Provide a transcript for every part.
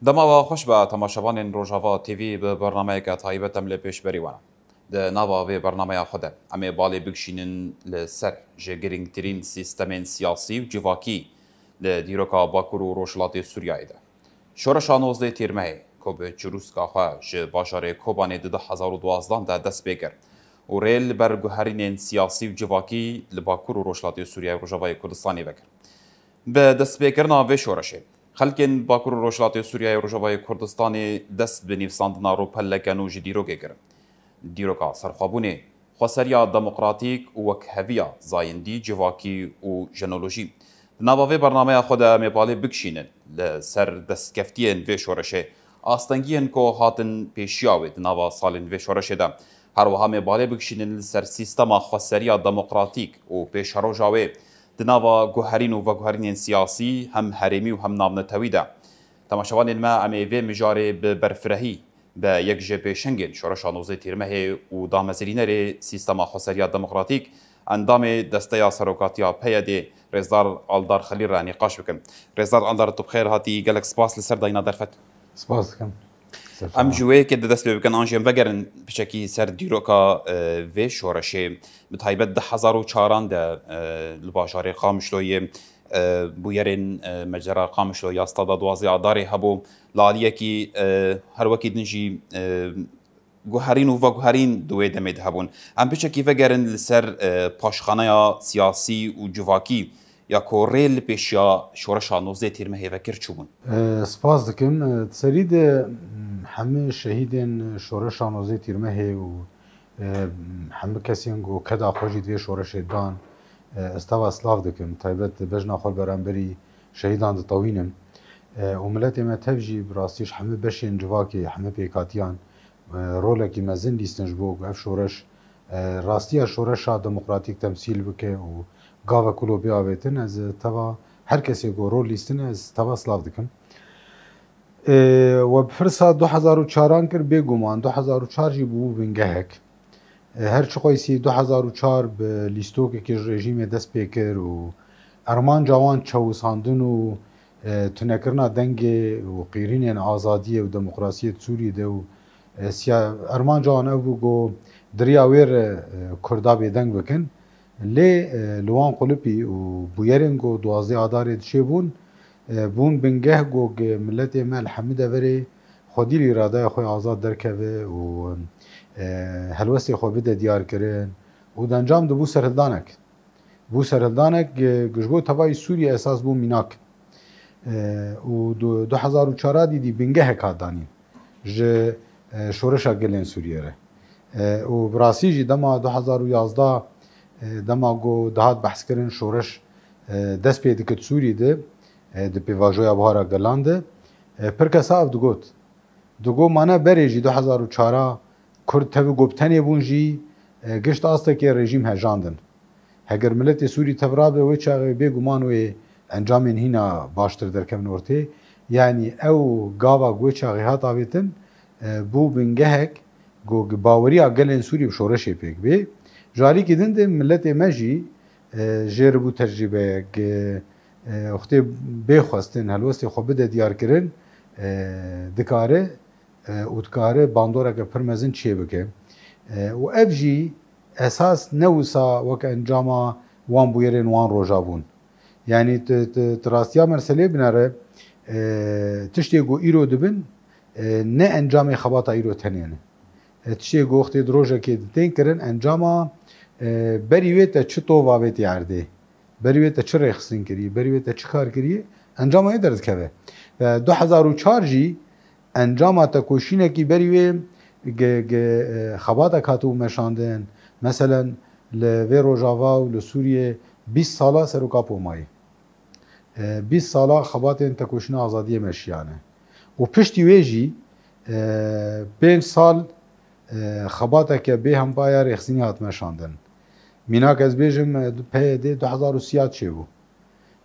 دما خوش به تماشاوان روجاوا تیوی به برنامه که تایبتم لپیش بریوانه. ده نوا و برنامه خود اما بالی بکشینن لسر جگرینگ ترین سیستم سیاسی و جواکی لدیروکا باکور و روشلاتی سوریای ده. شورش 19 تیرمه که به چروسکا خواه جه باشار کوبانه 2012 ده دست بگر و ریل برگوهرین سیاسی و جواکی لباکور و روشلاتی سوریای روجاوای کردستانی بگر. به دست بگرنا و شورشه خلکن باکور روشلاتی سوریای روجاوای کردستانی دست به نیفساندنا رو پلکن و جدیروگه گرن. دیروکا سرخوابونه خسریا دموکراتیک و وکهویا زایندی جواکی و جنولوژی. نواوی برنامه خود مباله بکشینن لسر دستکفتین و شورشه آستنگین که هاتن پیشیاوید نوا سالن و شورشه ده. هر وها مباله بکشینن لسر سیستما خسریا دموکراتیک و پیش روجاوی دناوا گوهرین و گوهرین سیاسی هم حریمی و هم نامنتوی ده. تماشاوان ما امیوه مجاره به برفرهی به یک جبه شنگن شورش 19 تیرمه و دامزرینر سیستما خسریا دموکراتیک اندام دسته سروکاتیا پیاده رزدار آلدار خلیل را نقاش بکن. رزدار آلدار تو بخیر هاتی گلک سپاس لسر داینا درفت. سپاس کم. ام جوه که دست بکن آنجام وگرن بچکی سر دیروکا و شورشه بتایبت 1004 ده لباشاره قامشلوی بویرین مجرا قامشلو یا استاد دوازی آداری هبو لالیه کی هر وقت نجی گوهرین و گوهرین دوی دمید هبون ام بچکی وگرن لسر پاشخانه سیاسی و جواکی یا کوریل پیشیا شورش 19 تیرمه هیوکر چوبون. سپاس دکم تسرید همه شهیدین شورش 19 تیرمه و همه کسی انگو کدا خوشی دوی شورش دان استوا اسلاف دکم تایبت بجنا خال برانبری شهیدان دطوینم و ملت ما تفجی براستیش همه بشین جواکی همه پیکاتیان رولکی مزن لیستنج بوگ اف شورش راستی شورش دموکراتیک تمثیل بکه و گاوا کلو بیاویتن از توا هر کسی گو رول لیستن از توا اسلاف دکم و بفرسا 2004 کر بگومان 2004 جی بو بنگهک هر چقایسی 2004 به لیستوک که رژیم دست پیکر و ارمان جوان چوساندن و تنکرنا دنگ و قیرین آزادی و دموکراسی سوریه ده و ارمان جوان او گو دریا ویر کردا به دنگ بکن لی لوان قلبی و بویرنگو دوازده آدار دشه بون بنگه گو ملت ما الحمد وری خودی اراده خو آزاد درکوه و هلوستی خو بده دیار کرن و دنجام دو بو سرهلدانک گشبو تبای سوریه اساس بو میناک و 2004 دیدی بنگه کادانی ج شورش گلن سوریه ره و براسی جی دما 2011 دما گو دهات بحث کرن شورش دست پیدا کت سوریه ده د پیواژویا بهارا گلانده پر کساف دگو مانا بریجی 2004 کرد تبی گبتنی بونجی گشت آسته که رژیم هجاندن هگر ملت سوری تورابه و چاقه بگومان و انجام هینا باشتر درکمن ورته یعنی او گاوا گو چاقه هات آویتن بو بنگهک گو باوری اگلن سوری بشورش پیک بی جاری که دنده ملت مجی جر بو تجربه وقتی بخواستن هلوستی خوب بده دیار کرن دکاره و دکاره باندورا که پرمزن چیه بکه و افجی اساس نوسا وک انجاما وان بویرن وان روجابون یعنی تراستیا مرسله بناره تشتی گو ایرو دبن نه انجام خباتا ایرو تنینه تشتی گو وقتی دروجه که دین کرن انجاما بریویت چطو وابت یارده بریویت چه رخصین کری بریویت چه کار کری انجام ای درد که 2004 جی انجام تکوشینه کی بریوی خباتا کاتو مشاندن مثلا لوی روجاوا و لسوریه 20 ساله سروکاپو مای 20 ساله خبات تکوشین آزادی مشیانه و پشتی ویجی 5 سال خباتا که به هم بایا رخصینی هات مشاندن میناک از بیجم پیده 2003 چه بو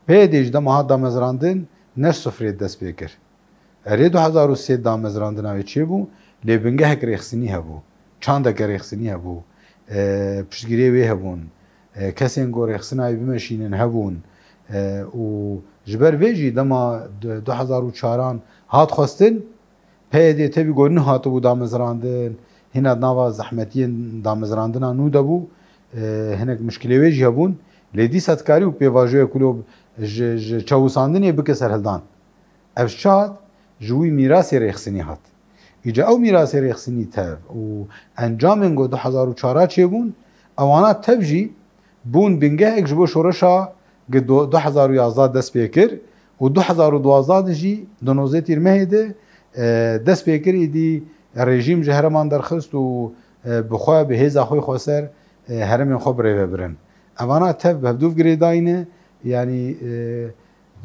پیدهش دما دامزراندن نش سفره دست بکر اری 2003 دامزراندن اوی چه بو لیبنگه هک رخصینی هبو چند هک رخصینی هبو پشتگیری وی هبون کسی انگو رخصینای بمشینن هبون و جبر ویجی دما 2004 هات خواستن پیدا تبی گونه هاتو بود دامزراندن هنر نوا زحمتین دامزراندن آنو دبو هنگ مشکلی ویجی هبون لیدی ستکاری و پیواژه کلوب چاوساندنی بکسر هلدان افشاد جوی میراث رخصنی هات ایجا او میراث رخصنی تب و انجام گو 2004 چه بون اوانا تبجی بون بنگه اک جبو شورشا 2011 دست پیکر و 2012 جی دنوزه تیرمه ده دست پیکر ایدی رژیم جهرمان درخست و بخواه به هیزا خوی خوصر هرمین خوب ریوه برن اوانا تب بهدوف گریداینه یعنی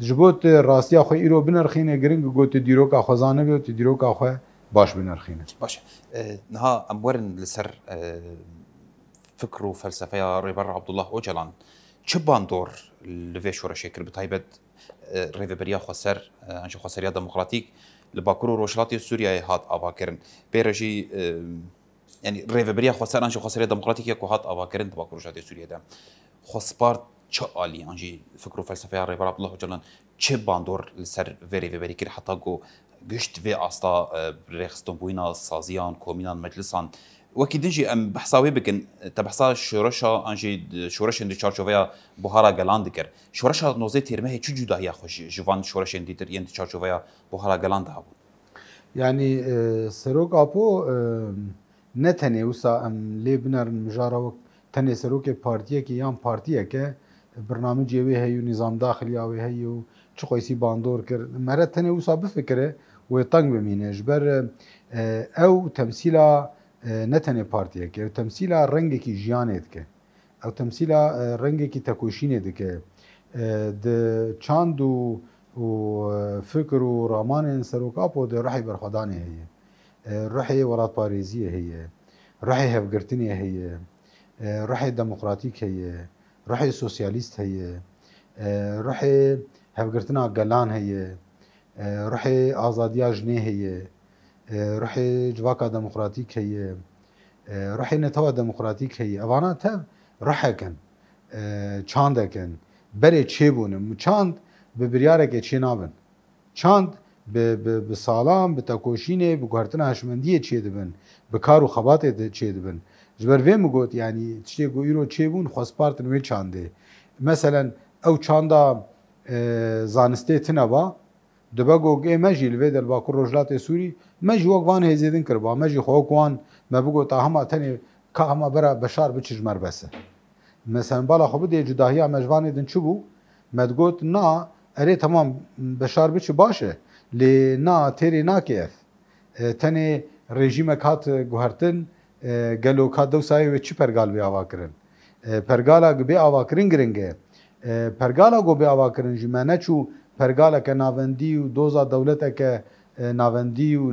جبوت راستی خوی ایرو بنرخینه گرنگ گوت دیروکا خوزانه بیوت دیروکا خوی باش بنرخینه باشه نها امورن لسر فكر وفلسفه ريبر عبد الله اوجلان چبان دور لوی شورشی کرد بتایبت ریوبریا خسر انش خسریا دموکراتیک لباکور و روشلاتی سوریه هات آبا کرن بیرجی يعني ریوبریا خسر انش خسریا دموکراتیک یک هات آبا کرن لباکور روشلاتی سوریه ده خسپارت چه عالی انجی فکر و فلسفه ریبر عبد الله اوجلان چبان دور لسر ریوبری کرد حتی گو گشت وی استا رخستون بوینا سازیان کومینان مجلسان وكي دنجي ام بحثاوي بكن تبحثا شورشا انجي شورش اندي چارچوبيا بوهارا گلان دكر شورشا نوزي تيرمه چو جدا هي خوش جوان شورش اندي تر يند چارچوبيا بوهارا گلان ده بود يعني سروك ابو نتني وسا ام ليبنر مجارو تني سروك بارتيه كي يام بارتيه ك برنامج يوي هي نظام داخلي او هي چو قيسي باندور كر مرت تني وسا بفكره ويطنگ بمينه جبر او تمثيلا نتنه پارتیه که تمثیل رنگی کی جیانه که او تمثیل رنگی کی تکوشینه که د چاند و فکر و رامان سروکاپ و د روحی برخدانه هي روحی ولات پاریزیه هي روحی هفگرتنی هي روحی دموکراتیک هي روحی سوسیالیست هي روحی هفگرتنا گلان هي روحی آزادیا جنه هي روحي جواكا ديمقراطيك هي روحي نتوا ديمقراطيك هي اوانا تب روحكن چاندكن بري چيبون چاند ببريارك چي نابن چاند بسالام بتكوشينه بگهرتنا هشمنديه چي دبن بكارو خباته چي دبن جبر ويم گوت يعني تشي گو ايرو چيبون خاصپارتن وي چانده مثلا او چاندا زانسته تنبا دبگو گه مجی لوی در باکور روجلات سوری مجی وقوان هزیدن کربا مجی خوکوان ما بگو تا همه تنی که همه برا بشار بچش مربسه مثلا بالا خوب دی جداهی مجوان دن چو بو مدگوت نا اره تمام بشار بچ باشه لی نا تیری نا کیف تنی رژیم کات گوهرتن گلو کات دو سایه و چی پرگال بی آوا کرن پرگالا بی آوا کرن گرنگه پرگالا گو بی آوا کرن جمعنه چو پرگاله که ناوندی و دوزا دولته که ناوندی و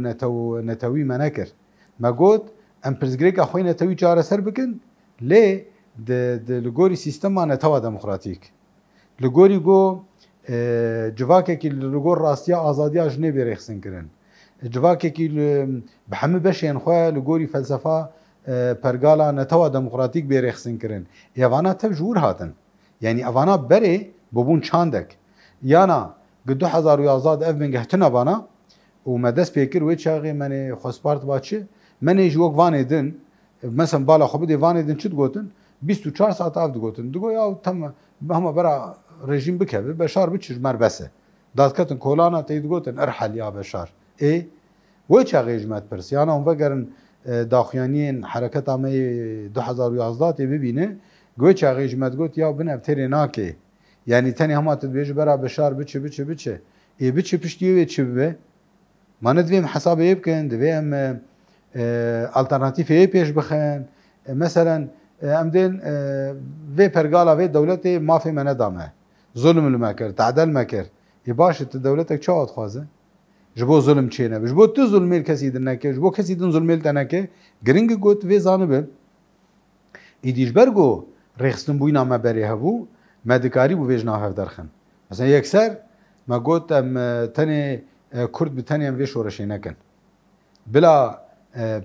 نتوی منکر ما گوت ام پرزگری که خوی نتوی چاره سر بکن لی د لگوری سیستم نتوا دموکراتیک لگوری گو جواکه که لگور راستیا آزادیا جنه بیرخسن کرن جواکه که به همه بشین خواه لگوری فلسفه پرگاله نتوا دموکراتیک بیرخسن کرن ایوانا تب جور هاتن یعنی اوانا بره ببون چاندک یانا قد 2011 اف من قهتنا بانا وما دس بيكر ويتشاغي ماني خسبارت باتشي ماني جوك فاني دن مثلا بالا خبدي فاني دن شد قوتن 24 ساعت اف قوتن دغو يا تم هم برا رژیم بكبه بشار بتشج مربسه دادكتن كولانا تيد قوتن ارحل يا بشار اي ويتشاغي جماعت برس يانا هم فقرن داخيانين حركات عامه 2011 تي ببينه ويتشاغي جماعت قوت يا بن ابتري ناكي يعني تاني هما تدبيج برا بشار بچه اي بچه پشتیه چه به ما ندویم حساب يبكن دویم الترناتيف پیش بخن مثلا امدين في پرگالا في دولتي ما في من دامه ظلم المكر تعدل مكر يباش دولتك چاوت خوازه جبو ظلم چينه جبو تو ظلم کسی دنکه جبو کسی دن ظلم تنکه گرنگ گوت في زانبه ایدیش برگو رخصتن بوینا ما بری هبو مدکاری بو ویجنا هف درخن مثلا یکسر ما گوت ام تنی کرد بتنی ام وی شورشی نکن بلا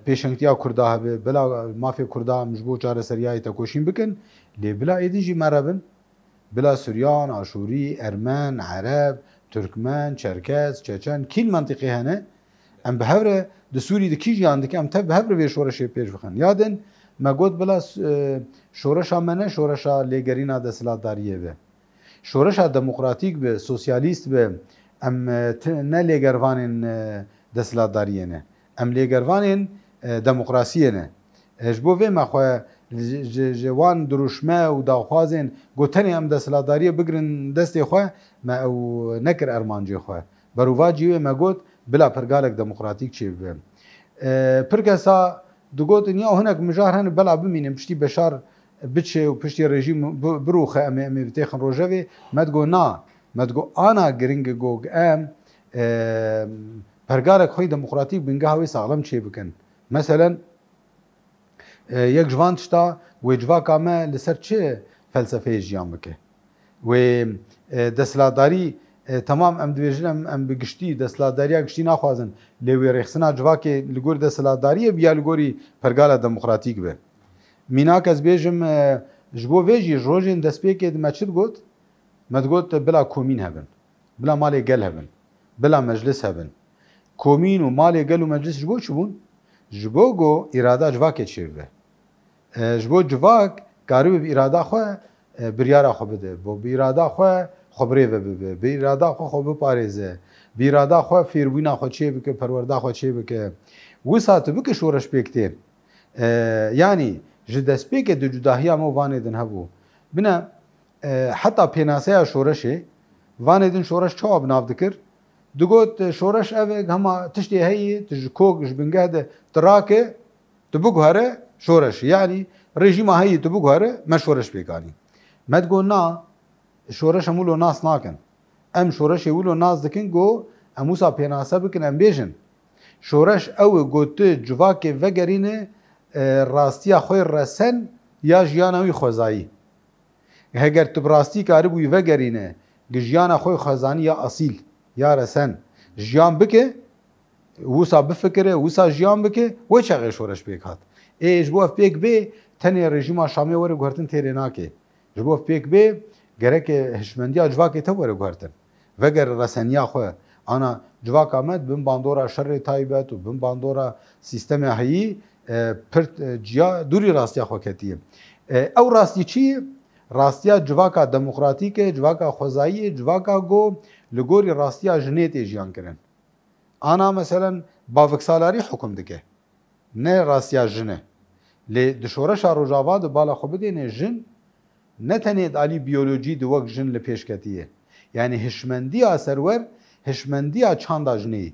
پیشنگتیا کردا هبه بلا مافی کردا مجبور چاره سریای تکوشین بکن لی بلا ایدیجی مرابن بلا سوريان آشوری ارمن عرب ترکمن چرکس چچن کیل منطقه هنه ام به هفره د سوری د کی جیان دکه ام ته به هفره شورش پیش بخن یادن ما گوت بلا شورش امنه شورش لګرینا د سلطداریه به شورش دموکراتیک به سوسیالیست به ام نه لګروانن د سلطداریه نه ام لګروانن دموکراسیه نه جبو و ما خو جوان دروشمه و داخوازن گوتنی ام د سلطداریه بگرن دست خو ما او نکر ارمانجی خو برواجی ما گوت بلا پرگالک دموکراتیک چی به پرکسا دگوت نیا هناك مجار هن بلا بمینم پشتی بشار بچه و پشتی رژیم بروخه ام بتخن روجوی مدگو نا مدگو آنا گرینگ گوگ ام پرگالک خوی دموکراتیک بنگه هاوی ساغلم چی بکن مثلا یک جوان تشتا و جواکا ما لسر چه فلسفه جیان بکه و دسلاداری تمام ام دویجن ام بگشتی دسلاداری گشتی نخوازن لوی رخصنا جواکه لگور دسلاداری بیا لگوری پرگاله دموکراتیک به میناک از بیجم جبو ویجی روجین دسپیک مچد گوت مدگوت بلا کومین هبن بلا مال گل هبن بلا مجلس هبن کومین و مال گل و مجلس جبو چبون جبو گو اراده جواکه چیرده جبو جواک کارو به اراده خو بریارا خو بده بو اراده خو خبره به بیرادا خو خو پاریزه بیرادا خو فیروینا خو چی بک پروردا خو چی بک وسات بک شورش پکتین یعنی جدس پک د جداهیا مو واندن هبو بنا حتی پیناسه شورشه واندن شورش چوب ناف دکر دگوت شورش او هما تشتی هی تجکوگ جبنگه تراکه تبوغاره شورش یعنی رژیم هی تبوغاره مشورش بکانی مدگو نا شورش همولو ناس ناکن ام شورش ولو ناس دکن گو اموسا پیناسه بکن ام بیجن شورش او گوته جواک وگرینه راستیا خوی رسن یا جیانوی خوزایی هگر تو براستی کاری بوی وگرینه جیانا خوی خوزانی یا اصیل یا رسن جیان بکه وسا بفکره وسا جیان بکه و چه شورش بکات ایش بو اف پیک بی تنی رژیم شامی وره گورتن تیری ناکه جبو اف پیک بی گرک هشمندیا جواکی تو وره گورتن وگر رسنیا خو انا جواک آمد بن باندورا شر تایبت و بن باندورا سیستم هایی پرت جیا دوری راستیا خو کتیه او راستی چی راستیا جواکا دموکراتیک جواکا خوزایی جواکا گو لگوری راستیا جنیت جیان کرن انا مثلا باوکسالاری حکم دکه نه راستیا جنه لی دشورش روجاوا د بالا خو بدینه جن نه تنید علی بیولوژی د وک جن لپیش کتیه یعنی هشمندی سرور هشمندی چاندا جنی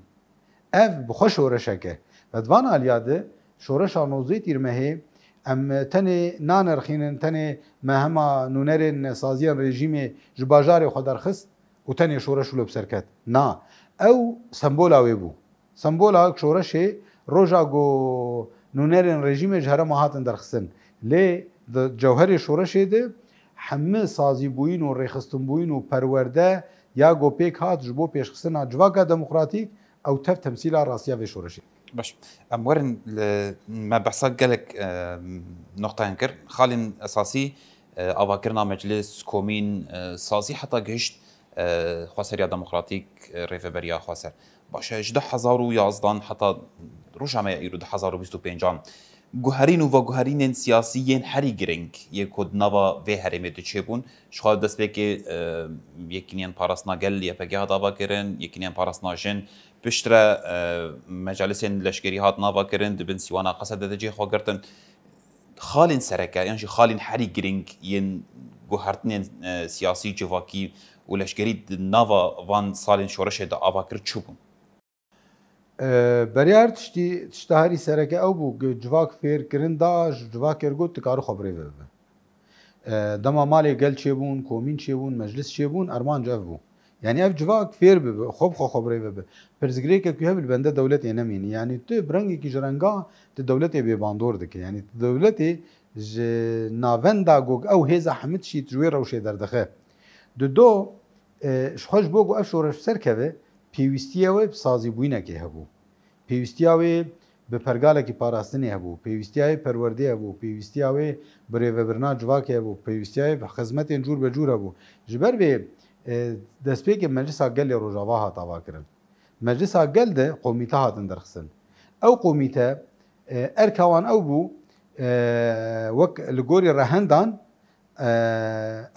اف بخوش ورشکه بدوان الیاده شورش نوزی تیرمه ام تنی نانرخینن تنی مهما نونرن سازیان رژیم جباجار خودرخست و تنی شورش لوب سرکت نا او سمبولا ویبو سمبولا شورش روجا گو نونرن رژیم جهره ماهاتن درخستن لی جوهر شورش ده همه سازی بوین و ریخستن بوین و پرورده یا گو پیک هات جبو پیشخستنا جواکا دموکراتیک او تف تمثیل راسیا و شورشی باش ام ورن ما بحثك قالك نقطة ينكر خالين أساسي أواكرنا مجلس كومين سازي حتى جهشت خسر يا ديمقراطيك ريفبريا خسر باش جده حزارو يازدان حتى روش عم يرود حزارو بيستو بينجان جوهرين وجوهرين سياسيين حري جرينج يكود نوا في هرمي تشيبون شخال دست بيكي يكينيان باراسنا قل يبقى هذا باكرن يكينيان باراسنا جن بشترى مجالسين لشكري هات نوا كرن دبن سيوانا قصد دجي خوغرتن خالين سركه يعني خالين حري جرينج ين جوهرتين سياسي جواكي ولشكري نوا وان صالين شورش دا اباكر تشوبون بریار تشتهاری سرکه او بو جواک فیر کرن دا جواک ارگوت تکارو خبره ببه دما مالی گل چه بون کومین چه بون مجلس چه بون ارمان جاف بو یعنی اف جواک فیر ببه خوب خبره ببه پرزگری که که بنده دولت نمین یعنی تو برنگی کی جرنگا تو دولت به باندور دکه یعنی دولت ج ناوندا گوگ او هزا حمد شي تجوير او شي دردخه دو شخوش بوگو اف شورش سرکه پیوستیاوی سازی بوینه که هبو پیوستیاوی به پرگالێکی پاراستنی هەبوو پێویستیای پەروەردەیە بوو پێویستیاوێ برێڤەبرنا جوواکێ بوو پێویستیای خزمەتێن جوور بە جوورە بوو ji ber vê destpêkê meclisa gelê Rojava hat avakirin meclisa gel de qomîte hatin derxistin ew qomîte erka wan ew bû wek li gorî rehendan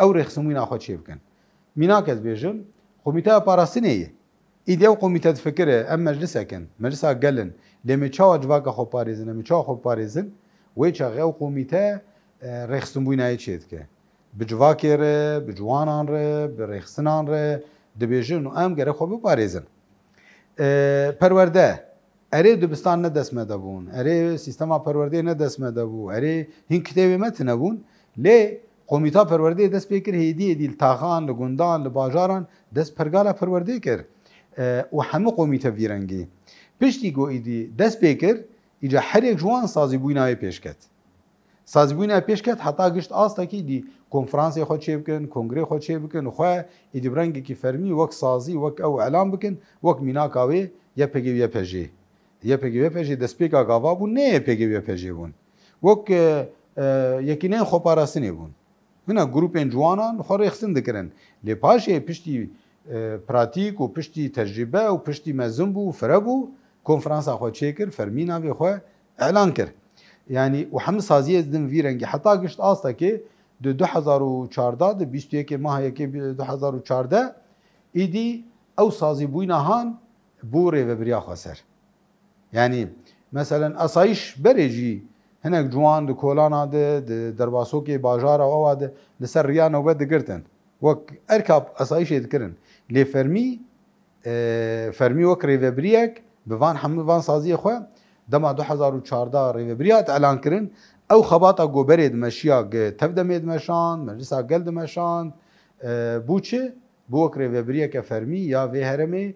ew rêxismîna xwe çê bikin mînak ez bêjim qomîteya parastinê ye îdî ew qomîte difikire em meclisekin meclisa gelin lê me çawa civaka xwe parêzin em çawa xwe parêzin wê çaxê ew qomîte rêxistinbûnayê çê dike bi civakê re bi ciwanan re bi rêxistinan re dibêjin û em gerek xwe biparêzin perwerde erê dibistan ne destmede bûn erê sîstema perwerdeyê ne destmede bû erê hîn kitêbê me tune bûn lê qomîta perwerdeyê dest pê kir hêdiyê dî li taxan li gundan li bajaran dest pergala perwerdeyê kir û hemû qomîte vî rengî piştî got îdî dest pê kir îca herêk ji wan sazîbûnayê pêşket sazîbûnayê pêşket heta gişt astekî dî konferansê xwe çê bikin kongrê xwe çê bikin xwe îdî bi rengekî fermî wek sazî wek ew elan bikin wek mînaka wê YPG YPG destpêka gava bûn ne YPG bûn wek yekîneyên xweparastinê bûn hina grûpên ciwanan xwe rêxistin dikirin lê paşê piştî پراتیک و پشتی تجربه و پشتی مزن بو و فره بو کنفرانسا خو چه کر فرمینا وی خو اعلان کر یعنی و هم سازیه دن وی رنگی حتی گشت آستا که دو 2014 د 21 ماه یک 2014 ایدی او سازی بوینا هان بوره و بریا خسر یعنی مثلا اسایش برجی هناك جوان د کولانا د درباسو کې بازار او د لسر ریا نوبت دګرتن وک ارکاب اسایش دکرن لê fermî wek rêveberiyek bi van hemû van saziyê xwe dema 2014 rêveberiya hat elan kirin ew xebata goberê dimeşiya tevdemê dimeşand meclisa gel dimeşand bû çi bû wek rêveberiyeke fermî ya vê heremê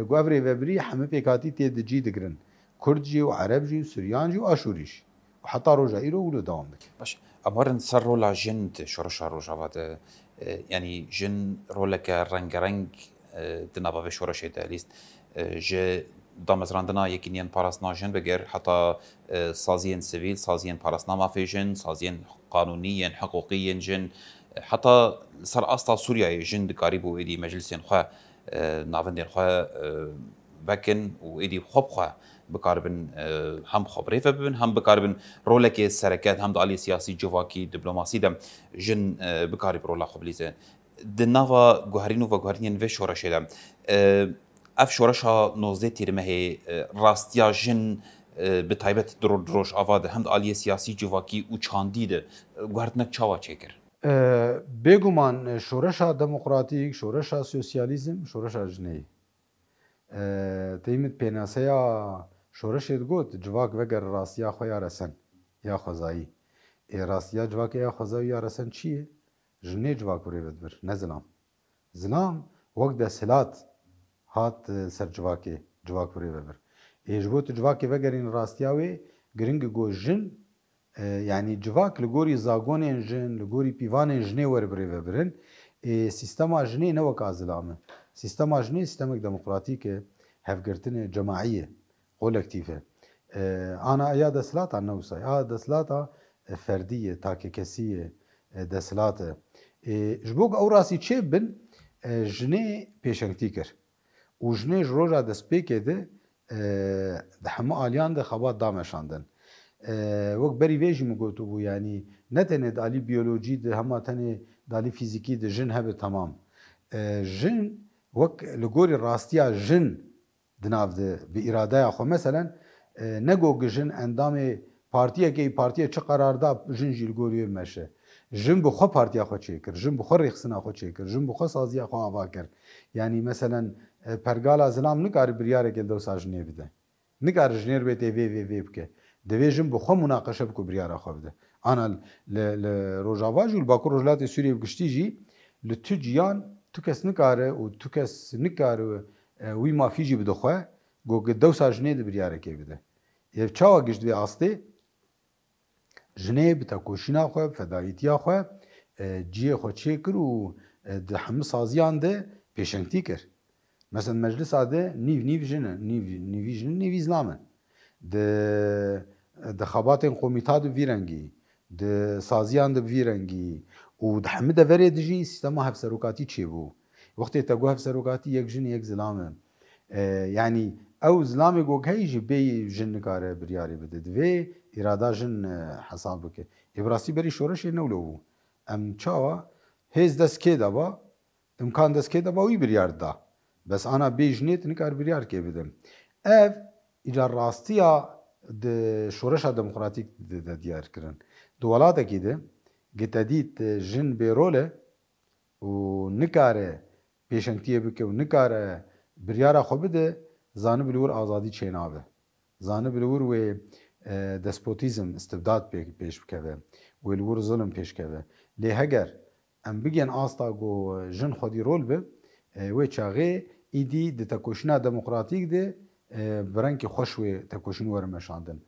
gu ev rêveberî hemû pêkatî tê dicî digirin Kurd jî û Ereb jî û Suryan jî û Aşûrî jî û heta roja îro wilo dewam dike. باش ئەمەرن سەر ڕۆلا ژن شۆڕەشا ڕۆژاوا ینی ژن ڕۆلەکە ڕەنگەڕەنگ دنابavê şoreşê de lîst ji damezrandina yekîniyên parastina jin bigir heta saziyên sivîl saziyên parastina mafê jin saziyên qanûnîyên hiqûqîyên jin heta ser asta Sûriyayê jin dikarî bû êdî meclisên xwe navendên xwe vekin û êdî xwe bixwe bikaribin hem xebrêve bibin hem bikaribin rolekê sereket hem di aliyê siyasî civakî diplomasî de jin bikarî bi rola xwe bilîze di nava guherîn û veguherînên vê şoreşê de ev şoreşa nozdê tîrmehê rastiya jin bi taybet rojava de hem di aliyê siyasî civakî û çandî de guhertinek çawa çêkir bêguman şoreşa demokratîk şoreşa sosyalîzm şoreşa jineyê تیمت پێناسەیە شۆرەشێت گوت جوواک vەگەر ڕاستیا خۆ یارەسەن یا خۆزایی ڕاستیا جوواکە یا خۆزاوی یارەسەن چییە؟ ژنێ جوواک ورێبت بر نە زلام زلام وەک دەسەلات هات سەر جوواکێ جوواک ورێبە بر ێژ بۆ تو جوواکێ vەگەرین ڕاستیاوێ گرنگە گۆ ژن یعنی جوواک li gorî zagonên jin li gorî pîvanên jinê werbirêve birin sîstema jinê ne weka zilam e sîstema jinê sîstemek demokratîk e hevgirtinê cemaî kolektif e ana ya desilata newsa ya desilata ferdî ye takekesî ye desilat e ji bo ew rastî çê bin jinê pêşengtî kir û jinê ji roja destpêkê de di hemû aliyan de xebat dameşandin wek berî vê jî min gotibû yanî ne tenê di alî biyolojî de hema tenê di alî fîzîkî de jin hebe temam jin wek li gorî rastiya jin di nav de bi îradeya xwe meselen ne got jin endamê partiyekê partiye çi qerar da jin jî li gorî wê meşe jin bi xwe partiya xwe çêkir jin bi xwe rêxistina xwe çêkir jin bi xwe saziya xwe ava kir yanî meselen pergala zilam nikare biryareke dewsa jinê bide nikare jinêr bê tê vê bike divê jin bi xwe munaqeşe bike biryara xwe bide ana li Rojava jî li Bakur Rojhilatê Sûriyê giştî jî li tu ciyan tu kes nikare û tu kes nikare wî mafî jî bide xwe got dewsa jinê di biryarekê bide ev çawa gişt vê astê jinê bi tekoşîna xwe fedayîtiya xwe ciyê xwe çêkir û di hemû saziyan de pêşengtî kir mesela meclisa de nîv jin e nîvî jin nîvî zilam e د خباتên قومîta di vî rengî di saziyan di vî rengî û di hemû deverê de jî sîstema hevserokatî çêbû. Wextê te got hevserokatî yek jin yek zilam e. Yani ew zilamê gokheyî ji bêyî jin nikare biryarê bide. Divê îrada jin hesab bike. Ê bi rastî berî şoreşê newlo bû. Em çawa hêz dest kê daba, imkan dest kê daba wî biryar da. Bes ana bê jinê tu nikar biryar kê bidin. Ev îca rastiya di şoreşa demokratîk de diyar kirin. Di welatekî de gitedît jin bêrol e û nikare pêşengtiyê bike û nikare biryara xwe bide, zanî bi li wir azadî çênabe. Zanî bi li wir wê despotîzm, istibdad pêş bikeve, wê li wir zilim pêşkeve. Lê heger em bigên asta got jin xwedî rol be, wê çaxê îdî di tekoşîna demokratîk de bi rengekî xweş wê tekoşîn were meşandin.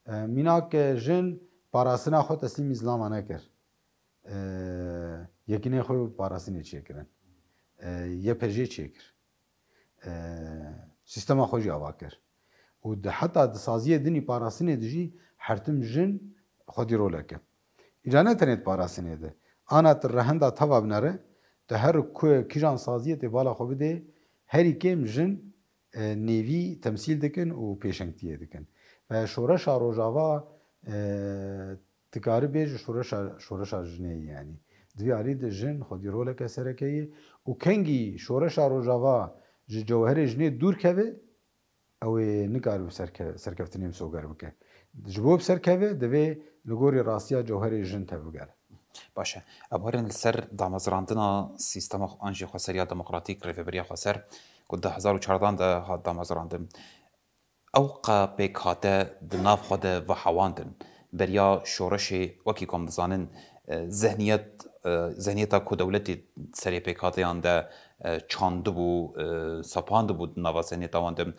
Mînak jin parastina xwe teslîmî zilama nekir. Yekînê xwe parastinê çêkirin. YPJ çêkir. Sîstema xwe jî ava kir. û heta di saziyê dinî parastinê de jî hertim jin xwedî rolek e. Îca ne tenê parastinê de. Ana tu rehenda teva binere, tu her ku kîjan saziyê tê bala xwe bidê, herî kêm jin nêvî temsîl dikin û pêşengtiyê dikin. Ve şoreşa rojava dikarî bê ji şoreşa jinê yani. Divê alî de jin xwedî roleke serekeyî û kengî şoreşa rojava ji cewherê jinê dûr keve, ew ê nikare bi serkeftinê soger bike. Ji bo serkeve divê li gorî rastiya cewherê jin tevbigere. باشه ابهرن لسر دامزراندنا سیستم انجی خسریه دموکراتیک ریوبریا خسر کو 2014 ده هات دامزراندم اوقا پیکاته د ناف خود و حواندن بریا شورش وکی کوم دزانن ذهنیت کو دولتی سری پیکاته انده چاندو بو سپاند بو نوا ذهنیت واندم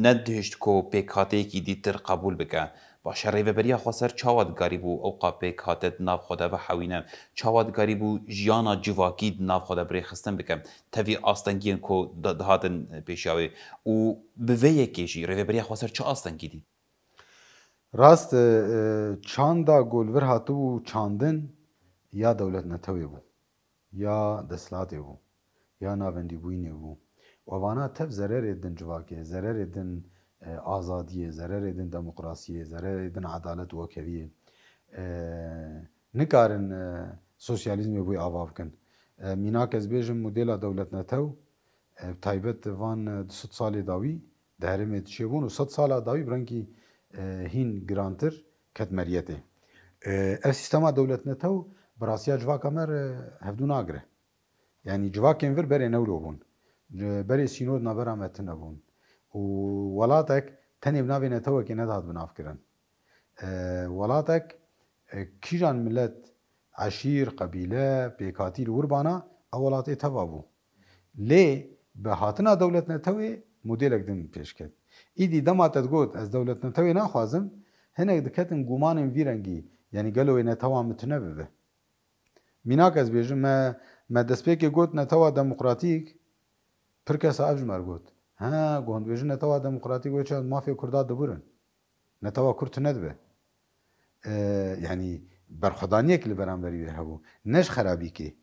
ندهشت کو پیکاته کی دیتر قبول بکه باشه ریوبریا خسر چاواد گریبو اوقا پیکاته ناف خود و حوینه چاواد گریبو جیانا جواکی ناف خود بری خستن بکم توی آستنگین کو دهاتن پیشاوی و به یکیشی ریوبریا خسر چه آستنگی دی راست چاندا گولور هاتو چاندن یا دولت نتوی بو یا دسلاتی بو یا ناوندی بوینی بو و وانا تف ضرر دن جواکی ضرر دن آزادیه ضرر دن دموکراسیه ضرر دن عدالت و کویه نکارن سوسیالیزم بوی آواف کن میناک از بیجم مدل دولت نتو تایبت وان 100 سال داوی دهرمت شبون و 100 سال داوی برانکی هین گرانتر کتمریته اف سیستما دولت نتو براسیا جواک امر هفدون آگره یعنی جواک انور بره نولو بون بره سینود نبرا متن بون و ولاتک تنی بناوی نتو که نداد بناف کرن ولاتک کیجان ملت عشیر قبیله پیکاتی لوربانا اولاتی توا بو لی به هاتنا دولت نتوی مدلک دن پیش کرد ایدی دما تدگوت از دولت نتوی نخوازم هنگ دکتن گومانم ویرنگی یعنی گلوی نتوا متنه ببه میناک از بیجم ما دسپیک گوت نتوا دموکراتیک پر کسا افجمر گوت ها گوهند بیجم نتوا دموکراتیک وچه مافیا کرداد دبورن نتوا کرد ندبه یعنی برخدانیه که لبرانبری هبو نش خرابی که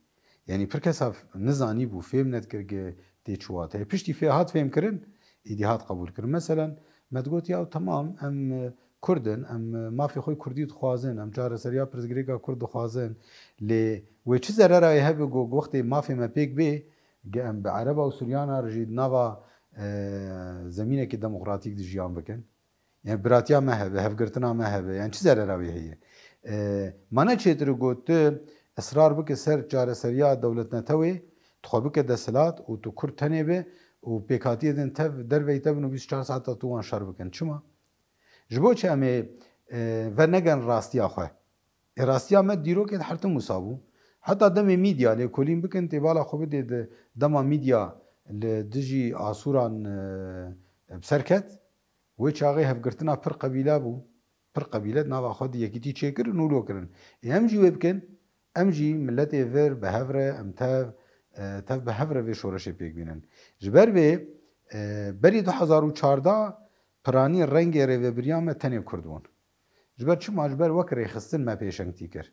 یعنی پر کسا نزانی بو فهم ندکرگه تی چواته پشتی فی هات فهم کرن ایدی هات قبول کرن مثلا مدگوت یا تمام ام کردن ام مافی خوی کردی خوازن ام جار سریا پرزگریگا کرد خوازن لی و چه ضرره هبه گو وقت مافی ما پیک بی ام به عرب و سوریان رجید نوا زمینه که دموکراتیک دی جیان بکن یعنی براتیا ما هبه هفگرتنا ما هبه یعنی چه ضرره هیه منه چیتر گوت اصرار بک سر جار سریا دولت نتوی تخواب که دسلات و تو کرد تنه به و پیکاتی دن تف در وی تف نو 24 ساعت تو وان شر بکن چما جبو چه امی ورنگن راستی آخه راستیا مد دیرو که هر تم مصابو حتی دم میدیا لی کلیم بکن تبالا خوب دید دم میدیا لدجی آسوران بسرکت و چاقی هفگرتنا پر قبیله بو پر قبیله نوا خود یکیتی چه کرن نولو کرن امجی وبکن امجی ملت ور بهفره تف بهفره و شورش پیک بینن جبر به بری 2014 پرانی رنگی ریوبریا me tenê Kurd bûn. Ji ber çima ji ber wek rêxistin me pêşengtî kir.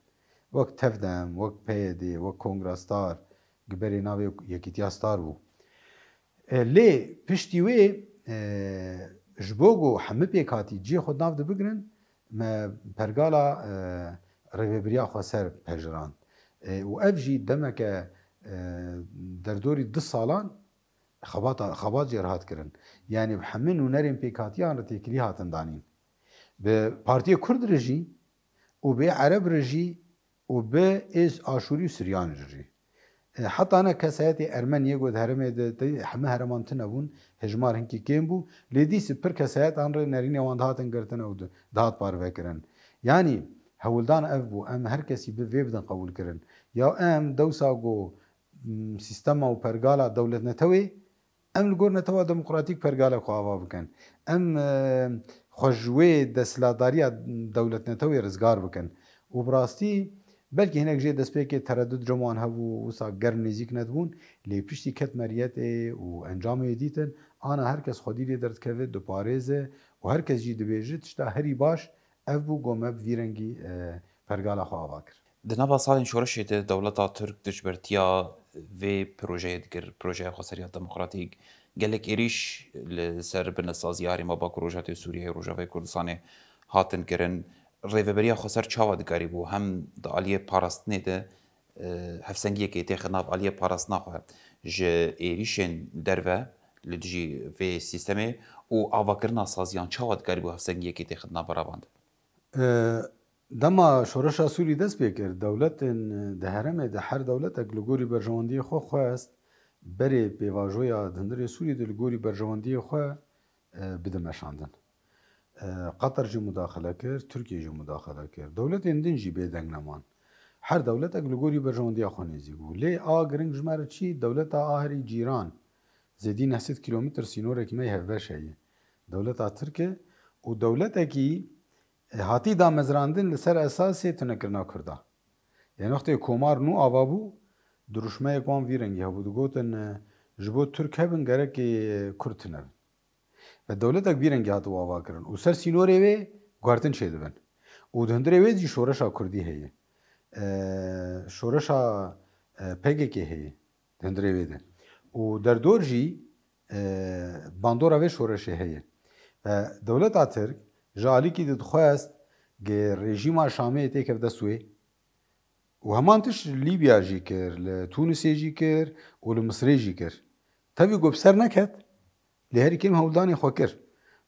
Wek tevdem, wek PYD, wek Kongra Star, giberê navê Yekîtiya Star bû. Lê piştî wê ji bo ku hemû pêkhatî ciyê xwe nav dibigirin me pergala rêveberiya xwe ser pejirand. û ev jî demeke derdorî 2 salan xebat jê rahat kirin. Yani hemû nûnerên pêkhatiyan li têkilî hatin danîn. Bi Partiya Kurd re jî û bê Ereb re jî û bi êz Aşûrî û Siryan jî. Heta ne kesayetê Ermeniyê got herêmê de hemû hereman tune bûn, hejmar hinkî kêm bû, lê dîsî pir kesayetan re nerînê wan dihatin girtin û dihat parvekirin. Yani hewildan ev bû em her kesî bi vê bidin qebûl kirin. Ya em dewsa got sîstema û pergala dewletnetewê em li gor netewa demokratîk pergala xwe ava bikin. Em xwe ji wê desthilatdariya dewletnetewê rizgar bikin. û bi rastî belkî hinek jê destpêkê tereddût cem wan hebû wisa germ nêzik nedibûn lê piştî ket meriyetê û encamê dîtin ana herkes xwedîrê derdikeve diparêze û herkes jî dibêje tişta herî baş ev bû got me bi vî rengî pergala xwe ava kir. Di nava salên şoreşê de dewleta Tirk dijbertiya vê projeyê dikir, projeya xweseriya demokratîk gelek êrîş li ser binêsaziya Herêma Bakur Rojavayê Sûriyeyê Rojavayê Kurdistanê hatin kirin. Rêveberiya xweser çawa dikarî bû hem di aliyê parastinê de hevsengiyekê têxe nav aliyê parastina xwe ji êrîşên derve li dijî vê sîstemê û avakirina saziyan çawa dikarî bû hevsengiyekê têxe nav beravan de. Dema şoreşa Sûrî dest pê kir dewletên di herêmê de her dewletek li gorî berjewendiyê xwe xwest berê pêvajoya hundirê Sûrî de li gorî berjewendiyê xwe bide meşandin. Qatar jî mudaxele kir, Tirkiye jî mudaxele kir. Dewletên din jî bêdeng neman. Her dewletek li gorî berjewendiya xwe nêzî bû. Lê a giring ji me re çi dewleta a herî cîran zêdî 900 kîlometr sînorekî me hevbeş heye. Dewleta Tirkiye û dewletekî hatî da mezrandin li ser esasê tunekirina Kurda. Yani wextê komar nû ava bû duruşmeyek wan vî rengî hebû digotin ji bo Türk hebin gerekê Kurd tune bin. Ve dewletek vî rengî hatibû ava kirin û ser sînorê wê guhertin çêdibin. û di hundirê wê jî şoreşa Kurdî heye. Şoreşa PKK heye di hundirê wê de. û derdor jî bandora vê şoreşê heye. Dewleta Tirk ji alîkî de dixwest gê rejîma Şamê têkev dest wê û heman tiş Lîbya jî kir, li Tûnisê jî kir û li Misrê jî kir. Tevî got bi ser neket lê herî kêm hewldanê xwe kir.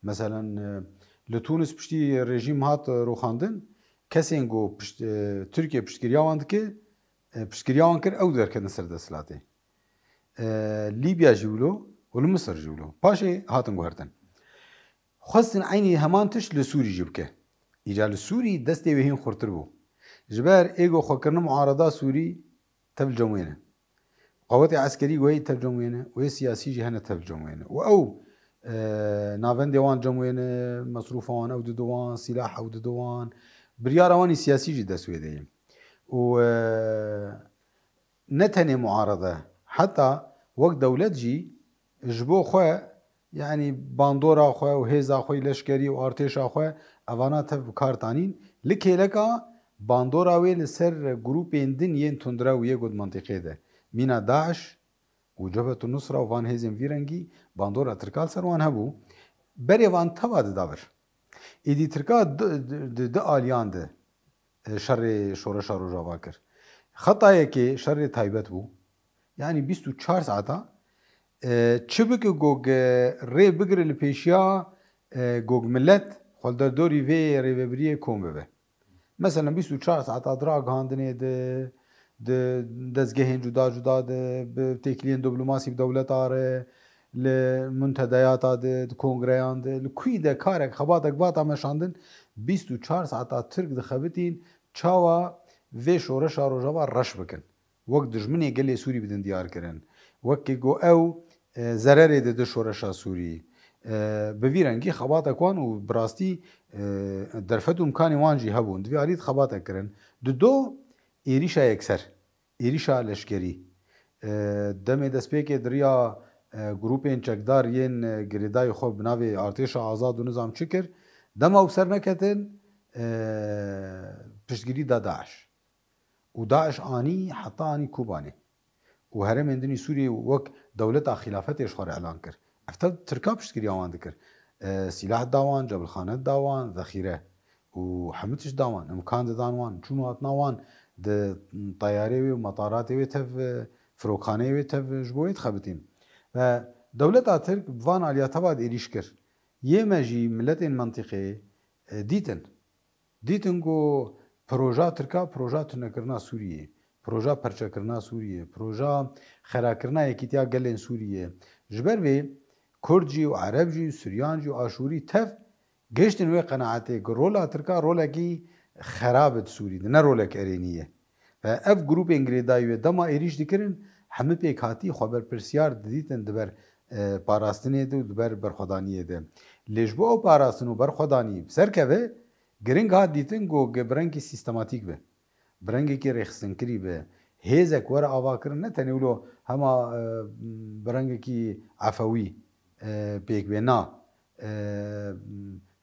Meselen li Tûnis piştî rejîm hat roxandin kesên got Tirkiye piştgiriya wan dike piştgiriya wan kir ew derketin ser desthilatê. Lîbya jî wilo û li Misr jî wilo. Paşê hatin guhertin. Xwestin eynî heman tiş li Sûrî jî bike. Îca li Sûrî destê wê hîn xurtir bû. Ji ber êgo xwekirina muarada Sûrî tev cem wê ne. Qewetê eskerî wê tev cem wê ne, wê siyasî jî hene tev cem wê ne. û ew navendê wan cem wê ne, mesrûfa wan ew dide wan, sîlah ew dide wan, biryara wanî siyasî jî dest wê de ye. û ne tenê muarada heta wek dewlet jî ji bo xwe yani bandora xwe û hêza xwe leşkerî û artêşa xwe evana tev kar tanîn li kêleka bandora wê li ser grûpên din yên tundira wî yê got mantiqê de. Mîna Daeş û Cebhetun Nusra û van hêzên vî rengî bandora Tirka ser wan hebû. Berê wan tewa didavir. Êdî Tirka di aliyan de şerê şoreşa Rojava kir. Xetayekê şerê taybet bû. Yani 24 saata çi bike gog rê bigire li pêşiya gog millet xwederdorî vê rêveberiyê kom bibe. Mesela 24 saata dira gihandinê di dezgehên cuda cuda de bi têkiliyên diplomasî bi dewleta re li muntedeyata de di kongreyan de li kûî de karek xebatek vata meşandin 24 saata Tirk dixebitîn çawa vê şoreşa Rojava reş bikin. Wek dijminê gelê Sûrî bidin diyar kirin. Wekî got ew zererê dide şoreşa Sûrî. Bi vî rengî xebatek wan û bi rastî derfet û imkanê wan jî hebûn. Divê alî xebatek kirin. Di do êrîşa yekser, êrîşa leşkerî. Demê destpêkê diriya گروپên çekdar yên girêdayê xwe bi navê Artêşa Azad û Nizam çi kir dema ew serneketin piştgirî da Daeş û Daeş anî heta anî Kobanê û herêmên dinî Sûriyê wek dewleta xilafetê ji xwe re elan kir. Ev tev Tirka piştgiriya wan dikir. Sîlah da wan, cebilxane da wan, zexîre û hemû tişt da wan, imkan didan wan, çûn û hatina wan di tayarê wê û metaratê wê tev firokxaneyê wê tev ji bo wê dixebitîn. Ve dewleta Tirk van aliyata de êrîş kir. Yê me jî milletên mentiqê dîtin ku proja Tirka proja tunekirina Sûriyê, proja perçekirina Sûriyê, proja xerakirina yekîtiya gelên Sûriyê. Ji ber vê Kurd jî û Ereb jî, Suryan jî û Aşûrî tev gehiştin wê qenaetê ku rola Tirka rolekî xerab di Sûrî de ne rolek erênî ye. Ve ev grûpên girêdayî wê dema êrîş dikirin hemû pêkhatî xweberpirsiyar didîtin diber parastinê de û diber berxwedaniyê de. Lê ji bo ew parastin û berxwedanî serkeve giring hat dîtin ku bi rengekî sîstematîk be, bi rengekî rêxistinkerî be, hêzek were avakirin ne tenê wilo hema bi rengekî efewî pêk bê na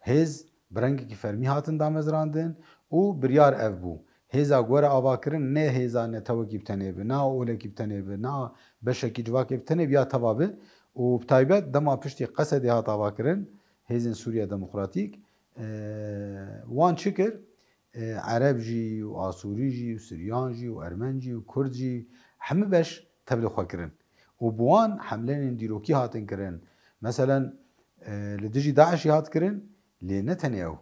hêz bi rengekî fermî hatin damezrandin û biryar ev bû. Hêza were avakirin ne hêza netewekî bi tenê be, na olekî bi tenê be, na beşekî civakê bi tenê be ya teva be û bi taybet dema piştî Qesedê hat avakirin hêzên Sûriya Demokratîk wan çi kir? Ereb jî û Asûrî jî û Suryan jî û Ermen jî û Kurd jî hemû beş tevlî xwe kirin û bi wan hemlenên dîrokî hatin kirin. Meselen li dijî Daişî hat kirin lê ne tenê ew.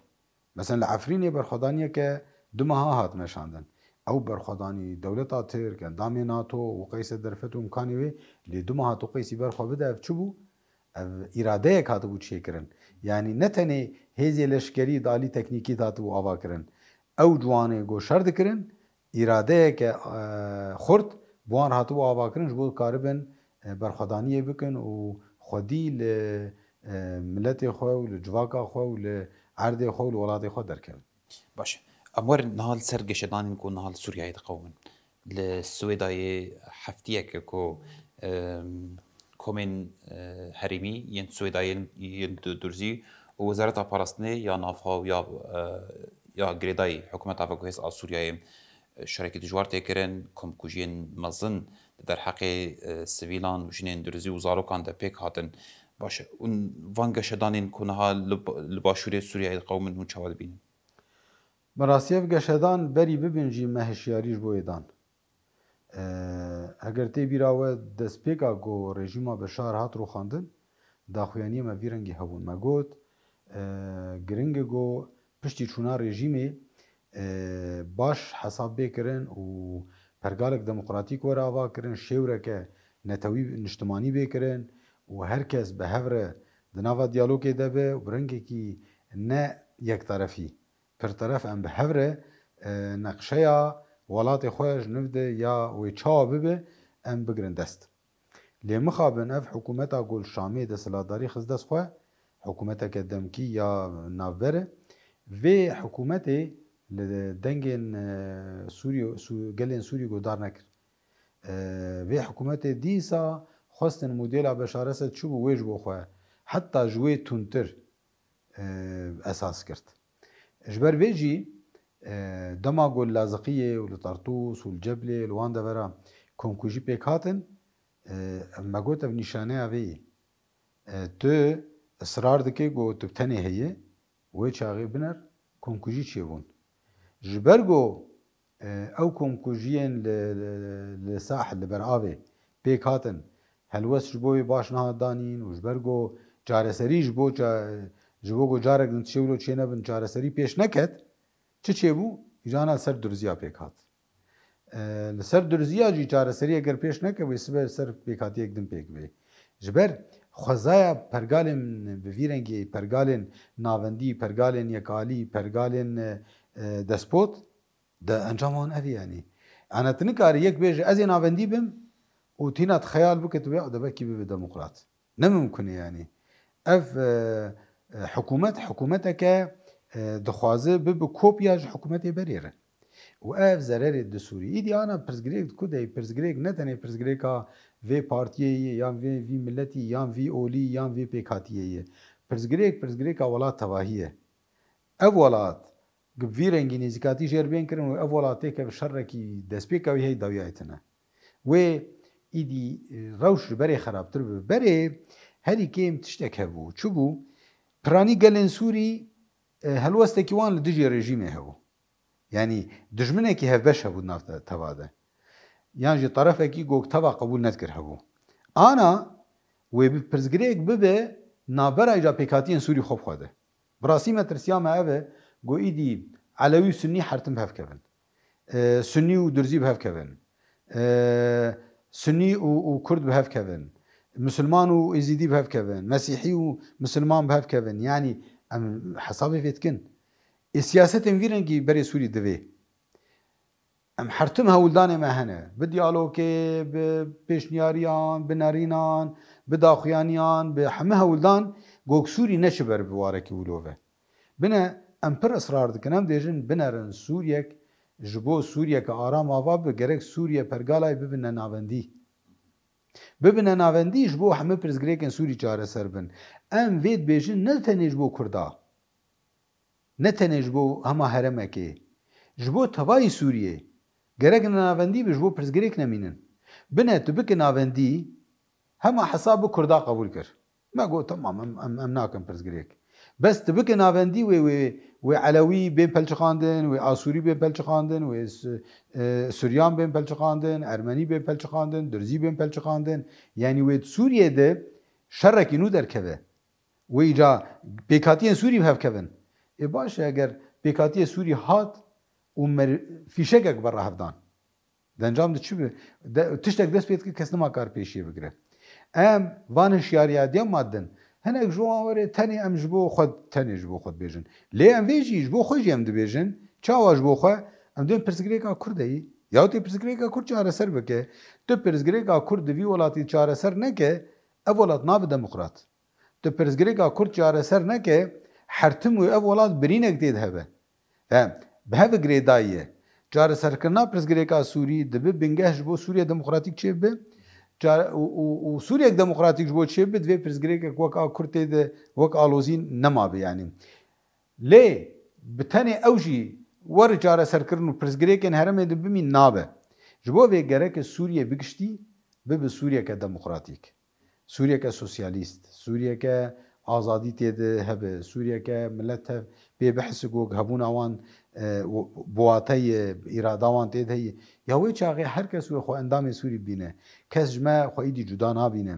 Meselen li Efrînê berxwedaniyeke du meha hat neşandin. Ew berxwedanî dewleta Tirk, endamê NATO û Qeysê derfet û imkanê wê lê du meha tu Qeysî berxwe bide ev çi bû? Ev îradeyek hatibû çêkirin. Yani ne tenê hêzê leşkerî dalî teknîkî hatibû ava kirin. Ew ciwanê got şer dikirin, îradeyeke xurt bi wan hatibû ava kirin ji bo karibin berxwedaniyê bikin û xwedî li milletê xwe û li civaka xwe û li erdê xwe û li welatê xwe derkevin. باشه ام ورن نهال سر گشتانین کو نهال سوریای دقومن لسویدای هفتیه که کو کومن هریمی ین سویدای ین درزی و وزارت پاراستنی یا نافها یا گریدای حکومت افغانیس از سوریای شرکت جوار تکرن کم کجین مزن در حق سویلان و جنین درزی و زاروکان ده پیک هاتن باشه اون وان گشتانین کو نهال لباشوری سوریای دقومن هون چواد بینن Merasiyev geşedan berî bibin jî me hişyarî ji bo wê dan. Eger tê bîra we destpêka ku rejîma Beşar hat rûxandin, daxuyaniyê me vî rengî hebûn. Me got giring e got piştî çûna rejîmê baş hesab bê kirin û pergalek demokratîk were ava kirin, şêwreke netewî niştimanî bê kirin û herkes bi hev re di nava diyalogê de be û bi rengekî ne yektarefî pirteref em bi hev re neqşeya welatê xwe ji niv de ya wê çawa bibe em bigirin dest. Lê mixabin ev hikûmeta Gul Şamê de siladarî xiz dest xwe, hikûmeteke demkî ya navber e, vê hikûmetê li dengên gelên Sûrî guhdar nekir. Vê hikûmetê dîsa xwestin modêla Beşar Esed çûbû wê ji bo xwe heta ji wê tûntir esas kirt. Ji ber vê jî dema ku li Laziqiyê û li Tartûs û li Ceblê li wan de vera komkujî pêk hatin me got ev nîşaneya vê ye. Tu israr dike ku tu tenê heye wê çaxê biner komkujî çêbûn. Ji ber ku ew komkujiyên li sahil li ber avê pêk hatin helwest ji bo wê baş nehat danîn û ji ber ku çareserî ji bo ku carek din tişê wilo çê nebin çareserî pêş neket çi çêbû îjana ser durziya pêk hat. Li ser durziya jî çareserî eger pêş neke wê sibe ser pêkhatiyek din pêk bê. Ji ber xwezaya pergalên bi vî rengê pergalên navendî, pergalên yekalî, pergalên despot de encam wan ev yani. Ana tu nikarî yek bêje ez ê navendî bim û tîna te xeyal bike tu wê debekî bibe demokrat. Nemimkun e yani. Ev hikûmeteke dixwaze bibe kopya ji hikûmetê berê re. û ev zererê di Sûrî. Îdî ana pirsgirêk ku de pirsgirêk ne tenê pirsgirêka vê partiyê yan vê milletî yan vî olî yan vê pêkhatiyê ye pirsgirêka welat tevahî ye ev welat vî rengî nêzîkatî jêr bên kirin û ev welatêke bi şerrekî destpêka wî hey dawiyayê tune wê îdî rewş ji berê xerabtir bi berê herî kêm tiştek hebû çi bû piranî gelên Sûrî helwestekî wan li dijî rejîmê hebû yanî dijminekî hevbeş hebû nav teva de yan ji tarafekî gog teva qebûl nedikir hebû ana wê bi pirsgirêk bibe navbera îja pêkhatiyên Sûrî xwe bixwede bi rastî me tirsiya me ev e got îdî Elewî Sunnî hertim hevkevin Sunnî û Durzî bi hevkevin Sunnî û Kurd bi hevkevin Musulman û Êzîdî bi hevkevin Mesîhî û Musulman bi hevkevin yanî em hesabê vê dikin siyasetên vî rengî berê Sûrî divê em hertim hewildanê me hene bi diyalogê bi pêşniyariyan bi nerînan bi daxuyaniyan bi hemû hewildan gog Sûrî neçi ber bi warekî wilo ve bine em pir israr dikin em dêjin binerin Sûriyek ji bo Sûriyeke aram ava bi gerek Sûriye pergalayê bibine navendî bibine navendî ji bo hemû pirsgirêkên Sûrî çareser bin em vê dibêjin ne tenê ji bo Kurda ne tenê ji bo hema heremekê ji bo tevayî Sûriyê gerek navendî bi ji bo pirsgirêk nemînin bine tu bike navendî hema hesab bi Kurda qebûl kir me got tamam em nakin pirsgirêk bes tu bike navendî wê Elewî bên pelçixandin wê Asûrî bên pelçixandin wê Suryan bên pelçixandin Ermenî bên pelçixandin Durzî bên pelçixandin yanî wê Sûriyê de şerrekî nû derkeve wê îca pêkhatiyên Sûrî bi hevkevin baş e eger pêkhatiyê Sûrî hat û fîşekek berra hevdan dencam di çi bi tiştek dest pê dike kes nima kar pêşiye bigire em van hişyariya diya madin hinek ji wan were tenê em ji bo xwe tenê ji bo xwe dibêjin lê em vê jî ji bo xwe jî em dibêjin çawa ji bo xwe em dên pirsgirêka Kurdeyî ya tê pirsgirêka Kurd çareser bike tu pirsgirêka Kurd di vî welatî çareser neke ev welat nabe demokrat tu pirsgirêka Kurd çareser neke hertim û ev welat birînek tê hebe bi hev girêdayî çareserkirina pirsgirêka Sûrî dibe bingeh ji bo Sûriye Demokratîk çêbibe û Sûriyek Demokratîk ji bo çêbibe divê pirsgirêkek wek a Kurd tê de wek alozî nemabe yanî lê bi tenê ew jî were çareserkirin û pirsgirêkên heremê de bimîn nabe ji bo vê gereke Sûriye bigiştî bibe Sûriyeke demokratîk Sûriyeke sosyalîst Sûriyeke azadî tê de hebe Sûriyeke millet hev pê bihisi gog hebûna wan boateyê îrada wan tê de heye ya wê çaxê her kes wê xwe endamê Sûrî bîne kes ji me xwe îdî cuda nabîne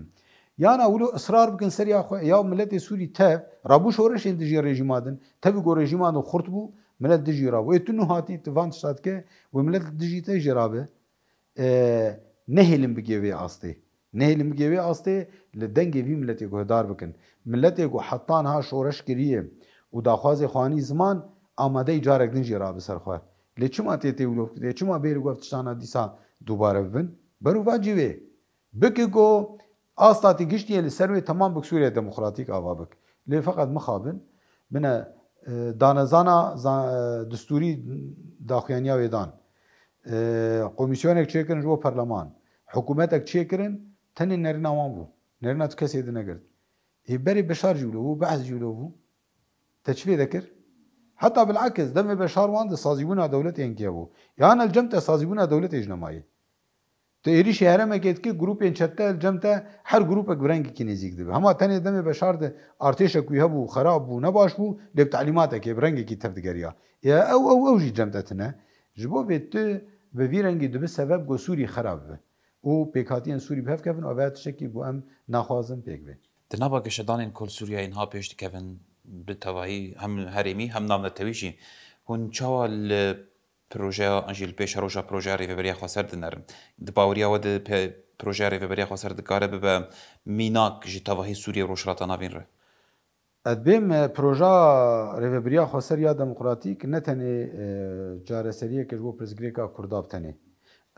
yana wilo israr bikin seriya xwe ya milletê Sûrî tev rabû şoreşên dijî rejîma din tevî got rejîman û xurt bû millet dijî rabû tu nû hatî tu van tiştake wê millet dijî te jî rabe nehêlin bigê wê astê nehêlin bigê wê astê li dengê vî milletê guhdar bikin milletê ku hetan ha şoreş kiriye û daxwazê xwanî ziman amadeyî carek din jî rabe ser xwe lê çima tê tê wilo lê çima bêrî guv tiştana dîsa dubare bibin berûva cîvê bike got astatî giştiye li ser wê temam bik Sûriye Demokratîk ava bik lê feqet mixabin bine danezana distûrî daxuyaniya wê dan komîsyonek çêkirin ji bo Parleman hikûmetek çêkirin tenê nerîna wan bû nerîna tu kesê di negirt berê Beşar jî wilo bû behs jî wilo bû te çi fê dekir heta bilakis demê Beşar wan di sazîbûna dewletên bû yan el cem te sazîbûna dewletê ji nemayê tu êrişê heremekê dikî grûpên çette el cem te her grûpek bi rengekî nêzik dibe hema tenê demê Beşar de artêşek wî hebû xerab bû nebaş bû lê bi telîmatekê bi rengekî tev digeriya ya ew jî cem te tune ji bo vê tu bi vî rengî dibe sebeb got Sûrî xerab bibe û pêkhatiyên Sûrî bi hev kevin û ev tiştekî bû em naxwazin pêk be Di nava geşedanên Kol Sûriyeyên ha pêş dikevin bi tevahî hem herêmî hem navnetewî jî hûn çawa li projeya an jî li pêş roja projeya rêveberiya xweser dinerin di baweriya we di projeya rêveberiya xweser dikare bibe mînak ji tevahî Sûriye rojhilata navîn re Edbêm proja rêveberiya xweser ya demokratîk ne tenê careseriyeke ji bo pirsgirêka Kurda bi tenê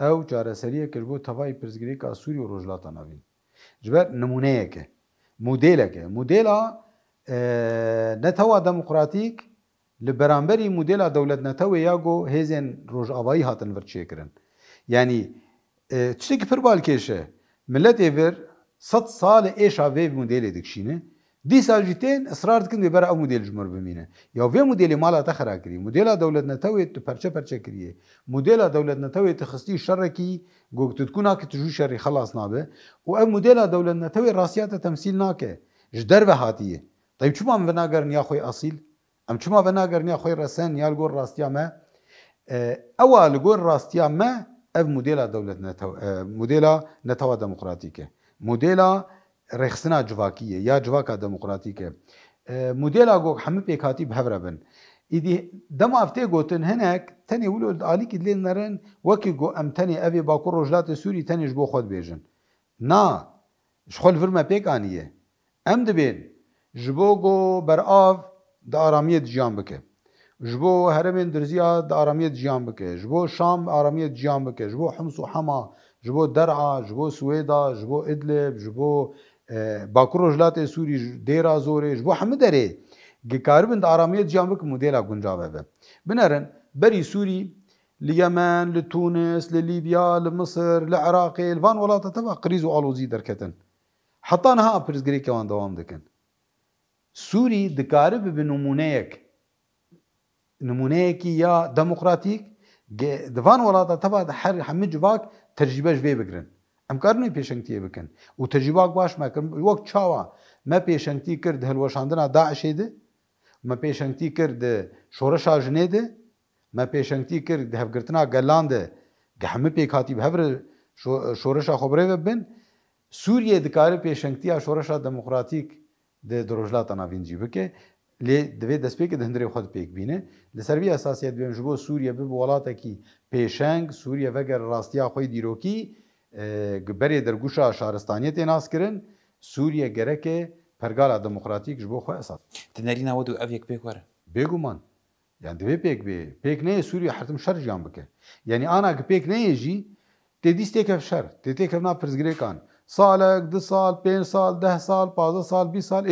ew careseriyeke ji bo tevahî pirsgirêka Sûrî û rojhilata navîn ji ber nimûneyeke modêleke modêla netewa demokratîk li beramberî modêla dewletnetewê ya got hêzên rojavayî hatin vir çêkirin yanî tiştekî pir balkêş e milletê vir 100 salê êşa vê modêlê dikişîne dîsa jî tên israr dikin dê bera ew modêl ji mir bimîne ya vê modêlê mala te xera kirî modêla dewletnetewê tu perçe kiriye modêla dewletnetewê tu xistî şerrekî got tu dikûna tu jû şerrî xelas nabe û ev modêla dewletnetewê rastiya te temsîl nake ji derve hatiye Tayyip çima min venagerin ya xwe asîl em çima venagerin ya xwe resen ya li gor rastiya me ewa li gor rastiya me ev modêla modêla netewa demokratîk e modêla rexsina civakî ye ya civaka demokratîk e modêla got hemû pêkhatî bi hev re bin îdî dema ev tê gotin hinek tenê wilo alîkî dilê nerin wekî got em tenê evê Bakur Rojhilatê Sûrî tenê ji bo xwe dibêjin na ji xwe li vir me pêk aniye em dibên ji bo got berav di aramiyê ciyan bike ji bo herêmên dirziya di aramiyê ciyan bike ji bo Şam aramiyê ciyan bike ji bo Hims û Hema ji bo Der'a ji bo Swêda ji bo İdlib ji bo Bakur Rojhilatê Sûrî Dêra Zorê ji bo hemû derê gikaribin di aramiyê ciyan bike modêla guncav e be binerin berî Sûrî li Yemen li Tunis li Lîbya li Misir li Iraqê li van welata te ve qirîz û alozî derketin heta niha pirsgirêkê wan dewam dikin Sûrî dikaribe bi numuneyekî ya demokratîk di van welata te ve her hemû civak tercîbe ji vê bigirin em karinê pêşengtiyê bikin û tercîbak baş me kirin wek çawa me pêşengtî kir di hilweşandina Daişê de me pêşengtî kir di şoreşa jinê de me pêşengtî kir di hevgirtina gelan de hemû pêkhatî bi hev re şoreşa xwe birêve bibin Sûriye dikare pêşengtiya şoreşa demokratîk di rojhilata navîn jî bike lê divê destpêkê di hundirê xwe pêk bîne li ser vî esasiyet bêjim ji bo Sûriye bibe welatekî pêşeng Sûriye veger rastiya xwe dîrokî berê dergûşa şaristaniyê tê naskirin Sûriye gereke pergala demokratîk ji bo xwe esas Di nerîna we û ev yek pêk were bêguman yani divê pêk bê pêk neyê Sûriye hertim şer jiyan bike yani ana ki pêk neyê jî tê dîst têkev şer tê têkevna pirsgirêkan salek 2 sal 5 sal 10 sal 15 sal 20 sal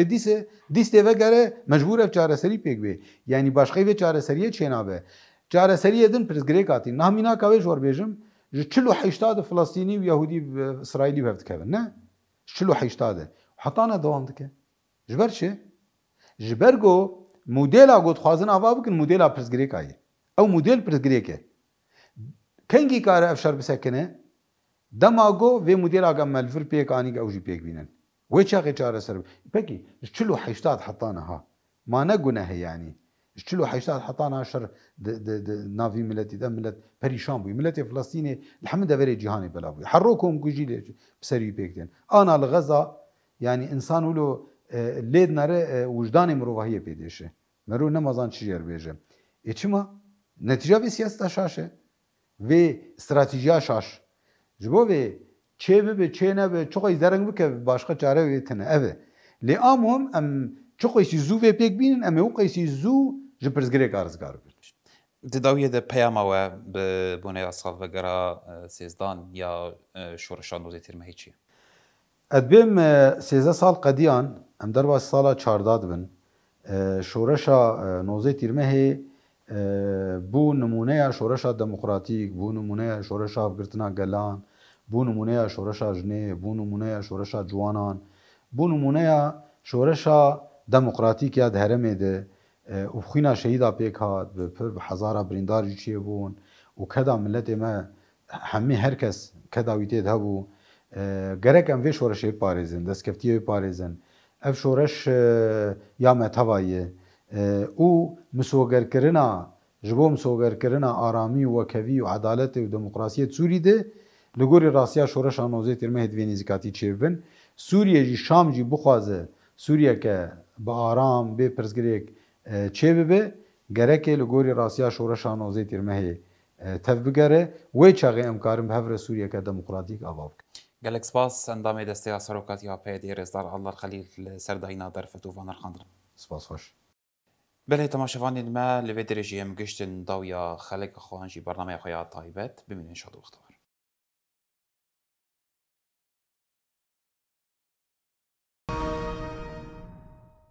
dîstê vegere mecbûr ev çareserî pêk bê yanî başqê vê çareseriyê çênabe çareseriyê din pirsgirêk hatî nahmînaka wê ji werbêjim ji 48 Filistînî û Yehûdî İsraîlî hev dikevin ne 48 heta ne dewam dike ji ber çi ji ber got modêla gotxwazin ava bikin modêla pirsgirêka ye ew modêl pirsgirêk e kengî kare ev şer bisekine dema got vê modêla ge me li vir pêk anî ew jî pêk bînin wê çaxê çareser pekî ji 48 heta niha ma ne gunehê yanî ji 48 heta niha şer navî milletî de millet perîşan bûye milletê Filistînê li hemû deverê cîhanê bela bûye her rokom ku jî lê serî pêk tên ana li Xeza yanî insan wilo lê nere wijdanê mirovahiyê pê dêşe merov nemazan çi jê bêje çima netîca vê siyaseta şaş e vê stratîjiya şaş ji bo vê çê bibe çê nebe çi qey zereng bike başqa çare wê tune ev e lê amûm em çi qeysî zû vê pêk bînin em ê û qeysî zû ji pirsgirêk arzgar bin Di dawiyê de peyama we bi bûneya salvegera sêzdan ya şoreşa nozê tîrmehî çi ye edbêm 13 sal qediyan em derbasî sala çarda dibin şoreşa nozê tîrmehê bû numuneya şoreşa demokratîk bû numuneya şoreşa hevgirtina gelan bû numuneya şoreşa jinê bû numuneya şoreşa ciwanan bû numuneya şoreşa demokratîk ya di herêmê de û xwîna şehîda pêk hat bi pir bi hezara birîndar jî çêbûn û keda milletê me hemî herkes keda wî tê de hebû gerek em vê şoreşê biparêzin destkeftiyê biparêzin ev şoreş ya meteva ye û misogerkirina ji bo misogerkirina aramî û wekevî û edaletê û demokrasiyê Sûrî de li gorî rastiya şoreşa nozê tîrmehê divê nêzîkatî çêbibin Sûriye jî Şam jî bixwaze Sûriyeke bi aram bê pirsgirêk çêbibe gerekê li gorî rastiya şoreşa nozê tîrmehê tev bigere wê çaxê em karin bi hev re Sûriyeke demokratîk ava bikin gelek spas endamê desteya serokatiya PYD Rêzdar Hallar Xelîl li ser dayîna derfet û vanirxandirin spas xweş Belê temaşevanên me li vê derê jî em giştin dawiya xelek xwan jî bernameya xwe ya taybet bimînin şad û bixtewar